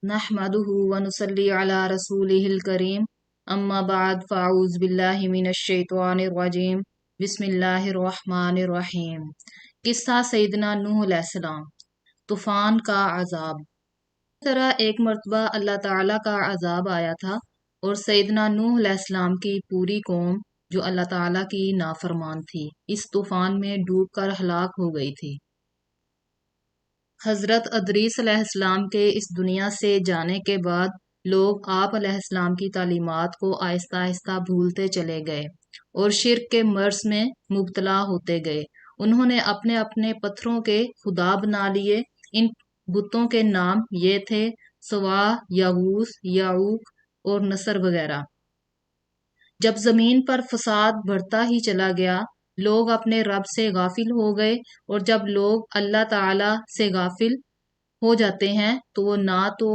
نحمده ونصلي على رسوله الكريم اما بعد فاعوذ باللہ من الشیطان الرجیم بسم اللہ الرحمن الرحیم۔ قصہ سیدنا نوح علیہ السلام، طوفان کا عذاب۔ اس طرح ایک مرتبہ اللہ تعالیٰ کا عذاب آیا تھا اور سیدنا نوح علیہ السلام کی پوری قوم جو اللہ تعالیٰ کی نافرمان تھی اس طوفان میں ڈوب کر ہلاک ہو گئی تھی۔ حضرت ادریس علیہ السلام کے اس دنیا سے جانے کے بعد لوگ آپ علیہ السلام کی تعلیمات کو آہستہ آہستہ بھولتے چلے گئے اور شرک کے مرض میں مبتلا ہوتے گئے۔ انہوں نے اپنے اپنے پتھروں کے خدا بنا لیے۔ ان بتوں کے نام یہ تھے سوا، یغوث، یعوق اور نصر وغیرہ۔ جب زمین پر فساد بڑھتا ہی چلا گیا، لوگ اپنے رب سے غافل ہو گئے، اور جب لوگ اللہ تعالی سے غافل ہو جاتے ہیں تو وہ نہ تو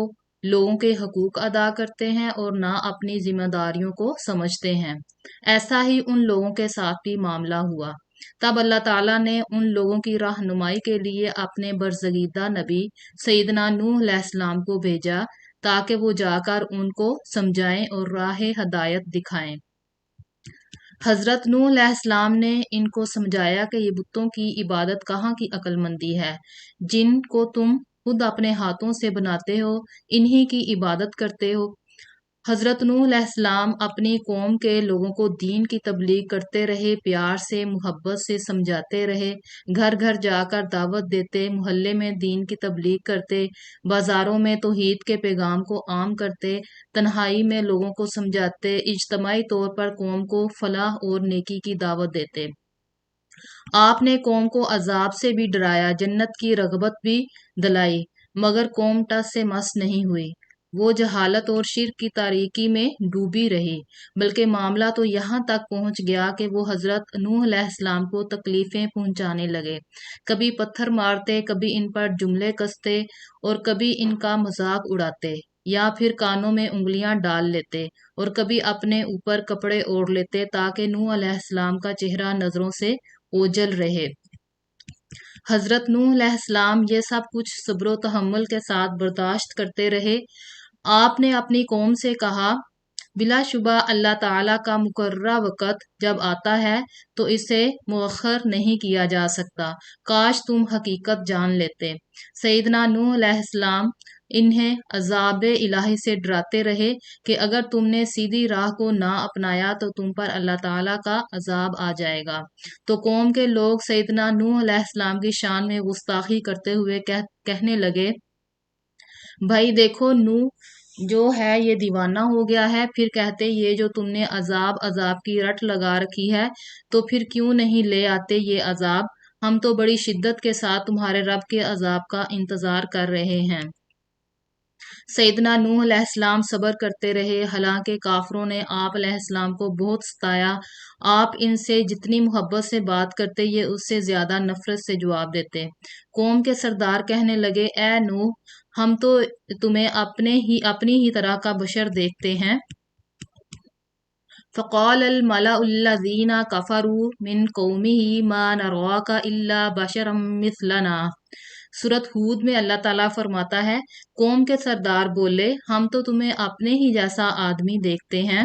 لوگوں کے حقوق ادا کرتے ہیں اور نہ اپنی ذمہ داریوں کو سمجھتے ہیں۔ ایسا ہی ان لوگوں کے ساتھ بھی معاملہ ہوا۔ تب اللہ تعالیٰ نے ان لوگوں کی رہنمائی کے لیے اپنے برگزیدہ نبی سیدنا نوح علیہ السلام کو بھیجا تاکہ وہ جا کر ان کو سمجھائیں اور راہ ہدایت دکھائیں۔ حضرت نوح علیہ السلام نے ان کو سمجھایا کہ یہ بتوں کی عبادت کہاں کی عقل مندی ہے، جن کو تم خود اپنے ہاتھوں سے بناتے ہو انہی کی عبادت کرتے ہو۔ حضرت نوح علیہ السلام اپنی قوم کے لوگوں کو دین کی تبلیغ کرتے رہے، پیار سے محبت سے سمجھاتے رہے، گھر گھر جا کر دعوت دیتے، محلے میں دین کی تبلیغ کرتے، بازاروں میں توحید کے پیغام کو عام کرتے، تنہائی میں لوگوں کو سمجھاتے، اجتماعی طور پر قوم کو فلاح اور نیکی کی دعوت دیتے۔ آپ نے قوم کو عذاب سے بھی ڈرایا، جنت کی رغبت بھی دلائی، مگر قوم ٹس سے مس نہیں ہوئی۔ وہ جہالت اور شرک کی تاریکی میں ڈوبی رہی، بلکہ معاملہ تو یہاں تک پہنچ گیا کہ وہ حضرت نوح علیہ السلام کو تکلیفیں پہنچانے لگے۔ کبھی پتھر مارتے، کبھی ان پر جملے کستے اور کبھی ان کا مذاق اڑاتے، یا پھر کانوں میں انگلیاں ڈال لیتے اور کبھی اپنے اوپر کپڑے اوڑھ لیتے تاکہ نوح علیہ السلام کا چہرہ نظروں سے اوجھل رہے۔ حضرت نوح علیہ السلام یہ سب کچھ صبر و تحمل کے ساتھ برداشت کرتے رہے۔ آپ نے اپنی قوم سے کہا، بلا شبہ اللہ تعالیٰ کا مقررہ وقت جب آتا ہے تو اسے مؤخر نہیں کیا جا سکتا، کاش تم حقیقت جان لیتے۔ سیدنا نوح علیہ السلام انہیں عذاب الہی سے ڈراتے رہے کہ اگر تم نے سیدھی راہ کو نہ اپنایا تو تم پر اللہ تعالیٰ کا عذاب آ جائے گا۔ تو قوم کے لوگ سیدنا نوح علیہ السلام کی شان میں گستاخی کرتے ہوئے کہنے لگے، بھائی دیکھو نوح جو ہے یہ دیوانہ ہو گیا ہے، پھر کہتے یہ جو تم نے عذاب کی رٹ لگا رکھی ہے تو پھر کیوں نہیں لے آتے یہ عذاب؟ ہم تو بڑی شدت کے ساتھ تمہارے رب کے عذاب کا انتظار کر رہے ہیں۔ سیدنا نوح علیہ السلام صبر کرتے رہے، حالانکہ کافروں نے آپ علیہ السلام کو بہت ستایا۔ آپ ان سے جتنی محبت سے بات کرتے یہ اس سے زیادہ نفرت سے جواب دیتے۔ قوم کے سردار کہنے لگے، اے نوح، ہم تو تمہیں اپنی ہی طرح کا بشر دیکھتے ہیں۔ فقال الملأ الذین کفروا من قومہ ما نراک الا بشرا مثلنا۔ سورۃ ہود میں اللہ تعالیٰ فرماتا ہے، قوم کے سردار بولے، ہم تو تمہیں اپنے ہی جیسا آدمی دیکھتے ہیں،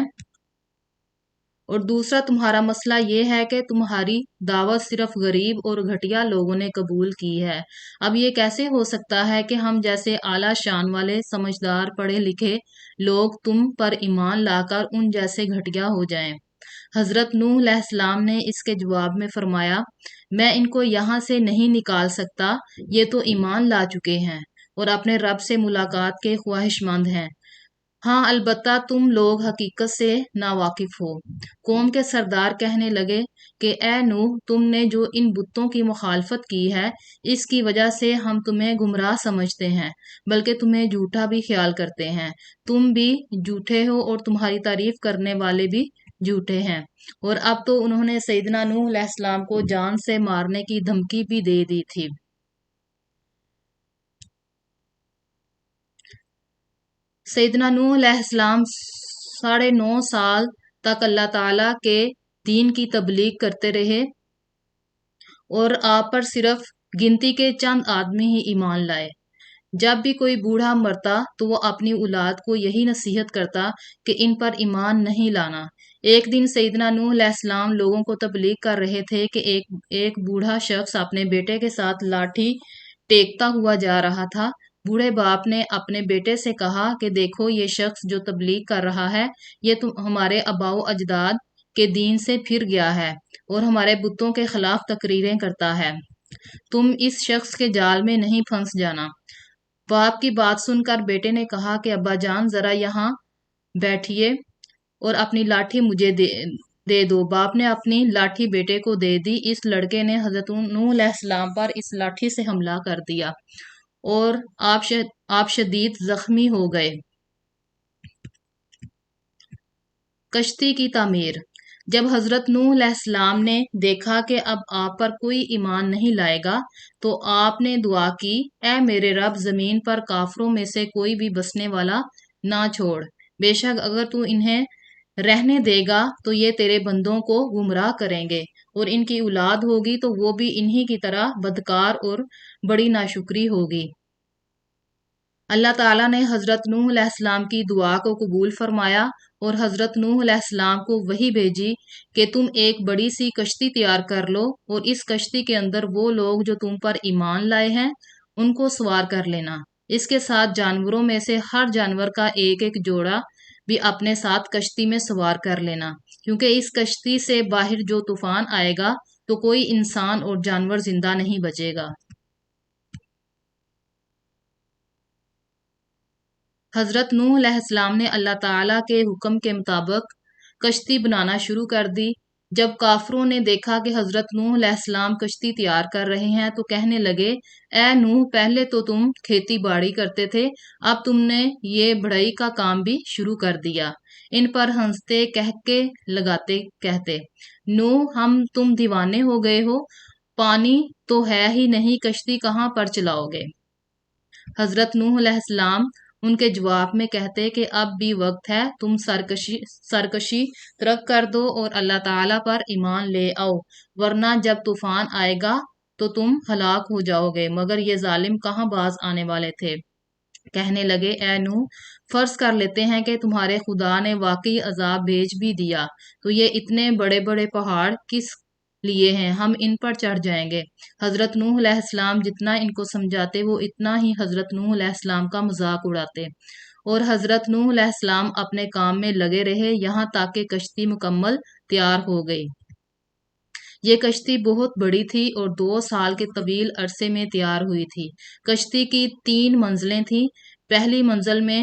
اور دوسرا تمہارا مسئلہ یہ ہے کہ تمہاری دعوت صرف غریب اور گھٹیا لوگوں نے قبول کی ہے۔ اب یہ کیسے ہو سکتا ہے کہ ہم جیسے اعلیٰ شان والے سمجھدار پڑھے لکھے لوگ تم پر ایمان لا کر ان جیسے گھٹیا ہو جائیں؟ حضرت نوح علیہ السلام نے اس کے جواب میں فرمایا، میں ان کو یہاں سے نہیں نکال سکتا، یہ تو ایمان لا چکے ہیں اور اپنے رب سے ملاقات کے خواہش مند ہیں، ہاں البتہ تم لوگ حقیقت سے ناواقف ہو۔ قوم کے سردار کہنے لگے کہ اے نوح، تم نے جو ان بتوں کی مخالفت کی ہے اس کی وجہ سے ہم تمہیں گمراہ سمجھتے ہیں، بلکہ تمہیں جھوٹا بھی خیال کرتے ہیں۔ تم بھی جھوٹے ہو اور تمہاری تعریف کرنے والے بھی جھوٹے ہیں۔ اور اب تو انہوں نے سیدنا نوح علیہ السلام کو جان سے مارنے کی دھمکی بھی دے دی تھی۔ سیدنا نوح علیہ السلام 9.5 سال تک اللہ تعالیٰ کے دین کی تبلیغ کرتے رہے اور آپ پر صرف گنتی کے چند آدمی ہی ایمان لائے۔ جب بھی کوئی بوڑھا مرتا تو وہ اپنی اولاد کو یہی نصیحت کرتا کہ ان پر ایمان نہیں لانا۔ ایک دن سیدنا نوح علیہ السلام لوگوں کو تبلیغ کر رہے تھے کہ ایک بوڑھا شخص اپنے بیٹے کے ساتھ لاٹھی ٹیکتا ہوا جا رہا تھا۔ بوڑھے باپ نے اپنے بیٹے سے کہا کہ دیکھو، یہ شخص جو تبلیغ کر رہا ہے یہ ہمارے آباء و اجداد کے دین سے پھر گیا ہے اور ہمارے بتوں کے خلاف تقریریں کرتا ہے۔ تم اس شخص کے جال میں نہیں پھنس جانا۔ باپ کی بات سن کر بیٹے نے کہا کہ ابا جان، ذرا یہاں بیٹھیے اور اپنی لاٹھی مجھے دے دو۔ باپ نے اپنی لاٹھی بیٹے کو دے دی۔ اس لڑکے نے حضرت نوح علیہ السلام پر اس لاٹھی سے حملہ کر دیا اور آپ شدید زخمی ہو گئے۔ کشتی کی تعمیر۔ جب حضرت نوح علیہ السلام نے دیکھا کہ اب آپ پر کوئی ایمان نہیں لائے گا تو آپ نے دعا کی، اے میرے رب، زمین پر کافروں میں سے کوئی بھی بسنے والا نہ چھوڑ۔ بے شک اگر تو انہیں رہنے دے گا تو یہ تیرے بندوں کو گمراہ کریں گے، اور ان کی اولاد ہوگی تو وہ بھی انہی کی طرح بدکار اور بڑی ناشکری ہوگی۔ اللہ تعالیٰ نے حضرت نوح علیہ السلام کی دعا کو قبول فرمایا اور حضرت نوح علیہ السلام کو وحی بھیجی کہ تم ایک بڑی سی کشتی تیار کر لو اور اس کشتی کے اندر وہ لوگ جو تم پر ایمان لائے ہیں ان کو سوار کر لینا۔ اس کے ساتھ جانوروں میں سے ہر جانور کا ایک ایک جوڑا بھی اپنے ساتھ کشتی میں سوار کر لینا، کیونکہ اس کشتی سے باہر جو طوفان آئے گا تو کوئی انسان اور جانور زندہ نہیں بچے گا۔ حضرت نوح علیہ السلام نے اللہ تعالیٰ کے حکم کے مطابق کشتی بنانا شروع کر دی۔ جب کافروں نے دیکھا کہ حضرت نوح علیہ السلام کشتی تیار کر رہے ہیں تو کہنے لگے، اے نوح، پہلے تو تم کھیتی باڑی کرتے تھے، اب تم نے یہ بڑھئی کا کام بھی شروع کر دیا۔ ان پر ہنستے، کہکے لگاتے کہتے، نوح، تم دیوانے ہو گئے ہو، پانی تو ہے ہی نہیں، کشتی کہاں پر چلاؤ گے؟ حضرت نوح علیہ السلام ان کے جواب میں کہتے کہ اب بھی وقت ہے، تم سرکشی ترک کر دو اور اللہ تعالیٰ پر ایمان لے آؤ، ورنہ جب طوفان آئے گا تو تم ہلاک ہو جاؤ گے۔ مگر یہ ظالم کہاں باز آنے والے تھے۔ کہنے لگے، اے نوح، فرض کر لیتے ہیں کہ تمہارے خدا نے واقعی عذاب بھیج بھی دیا تو یہ اتنے بڑے بڑے پہاڑ کس لیے ہیں؟ ہم ان پر چڑھ جائیں گے۔ حضرت نوح علیہ السلام جتنا ان کو سمجھاتے وہ اتنا ہی حضرت نوح علیہ السلام کا مذاق اڑاتے، اور حضرت نوح علیہ السلام اپنے کام میں لگے رہے یہاں تک کہ کشتی مکمل تیار ہو گئی۔ یہ کشتی بہت بڑی تھی اور 2 سال کے طویل عرصے میں تیار ہوئی تھی۔ کشتی کی 3 منزلیں تھیں۔ پہلی منزل میں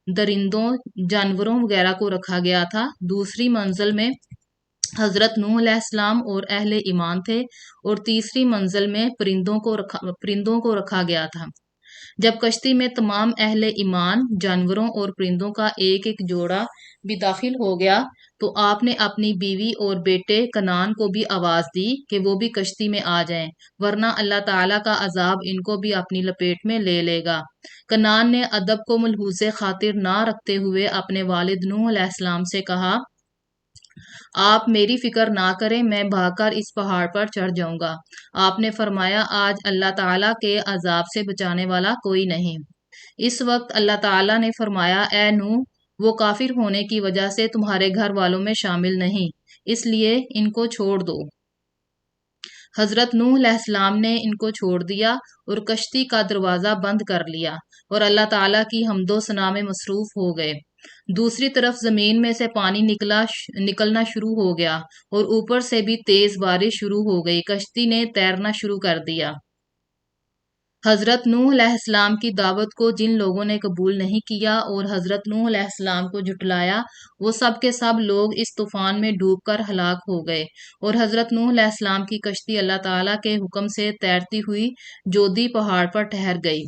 درندوں، جانوروں وغیرہ کو رکھا گیا تھا۔ دوسری منزل میں حضرت نوح علیہ السلام اور اہل ایمان تھے، اور تیسری منزل میں پرندوں کو رکھا گیا تھا۔ جب کشتی میں تمام اہل ایمان، جانوروں اور پرندوں کا ایک ایک جوڑا بھی داخل ہو گیا تو آپ نے اپنی بیوی اور بیٹے کنعان کو بھی آواز دی کہ وہ بھی کشتی میں آ جائیں، ورنہ اللہ تعالیٰ کا عذاب ان کو بھی اپنی لپیٹ میں لے لے گا۔ کنعان نے ادب کو ملحوظ خاطر نہ رکھتے ہوئے اپنے والد نوح علیہ السلام سے کہا، آپ میری فکر نہ کریں، میں بھاگ کر اس پہاڑ پر چڑھ جاؤں گا۔ آپ نے فرمایا، آج اللہ تعالیٰ کے عذاب سے بچانے والا کوئی نہیں۔ اس وقت اللہ تعالیٰ نے فرمایا، اے نوح، وہ کافر ہونے کی وجہ سے تمہارے گھر والوں میں شامل نہیں، اس لیے ان کو چھوڑ دو۔ حضرت نوح علیہ السلام نے ان کو چھوڑ دیا اور کشتی کا دروازہ بند کر لیا اور اللہ تعالیٰ کی حمد و ثنا میں مصروف ہو گئے۔ دوسری طرف زمین میں سے پانی نکلنا شروع ہو گیا اور اوپر سے بھی تیز بارش شروع ہو گئی۔ کشتی نے تیرنا شروع کر دیا۔ حضرت نوح علیہ السلام کی دعوت کو جن لوگوں نے قبول نہیں کیا اور حضرت نوح علیہ السلام کو جھٹلایا، وہ سب کے سب لوگ اس طوفان میں ڈوب کر ہلاک ہو گئے، اور حضرت نوح علیہ السلام کی کشتی اللہ تعالیٰ کے حکم سے تیرتی ہوئی جودی پہاڑ پر ٹھہر گئی۔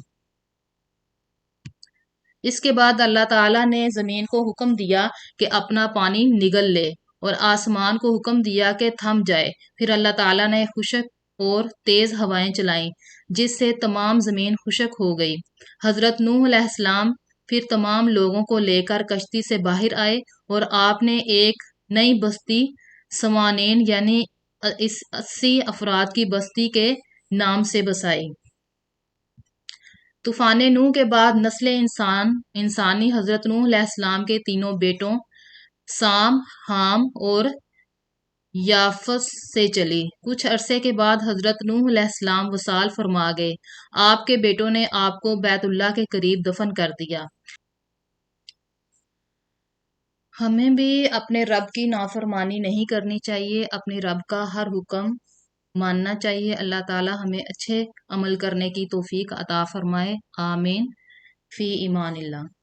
اس کے بعد اللہ تعالیٰ نے زمین کو حکم دیا کہ اپنا پانی نگل لے اور آسمان کو حکم دیا کہ تھم جائے۔ پھر اللہ تعالیٰ نے خشک اور تیز ہوائیں چلائیں جس سے تمام زمین خشک ہو گئی۔ حضرت نوح علیہ السلام پھر تمام لوگوں کو لے کر کشتی سے باہر آئے اور آپ نے ایک نئی بستی سوانین یعنی 80 افراد کی بستی کے نام سے بسائی۔ طوفان نوح کے بعد نسل انسانی حضرت نوح علیہ السلام کے تینوں بیٹوں سام، حام اور یافس سے چلی۔ کچھ عرصے کے بعد حضرت نوح علیہ السلام وصال فرما گئے۔ آپ کے بیٹوں نے آپ کو بیت اللہ کے قریب دفن کر دیا۔ ہمیں بھی اپنے رب کی نافرمانی نہیں کرنی چاہیے، اپنے رب کا ہر حکم ماننا چاہیے۔ اللہ تعالی ہمیں اچھے عمل کرنے کی توفیق عطا فرمائے، آمین، فی امان اللہ۔